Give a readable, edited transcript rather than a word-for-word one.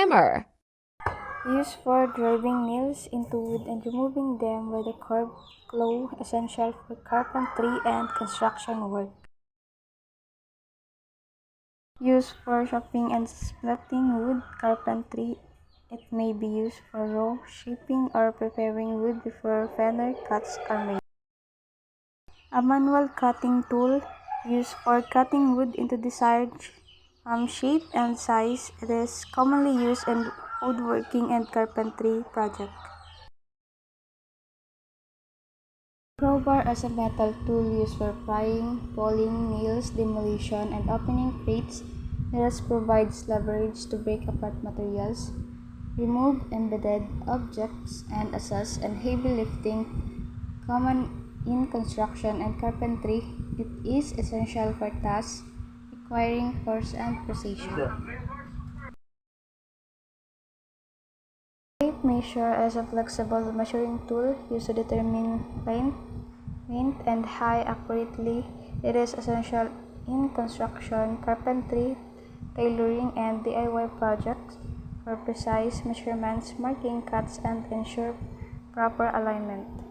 trimmer. Used for driving nails into wood and removing them with a curved claw, essential for carpentry and construction work. Used for chopping and splitting wood carpentry. It may be used for raw shaping or preparing wood before finer cuts are made. A manual cutting tool used for cutting wood into desired shape and size. It is commonly used in woodworking and carpentry projects. Crowbar as a metal tool used for prying, pulling nails, demolition, and opening crates. This provides leverage to break apart materials, remove embedded objects, and assist in heavy lifting. Common in construction and carpentry, it is essential for tasks requiring force and precision. Tape measure as a flexible measuring tool used to determine length and height accurately. It is essential in construction, carpentry, tailoring, and DIY projects for precise measurements, marking cuts, and ensure proper alignment.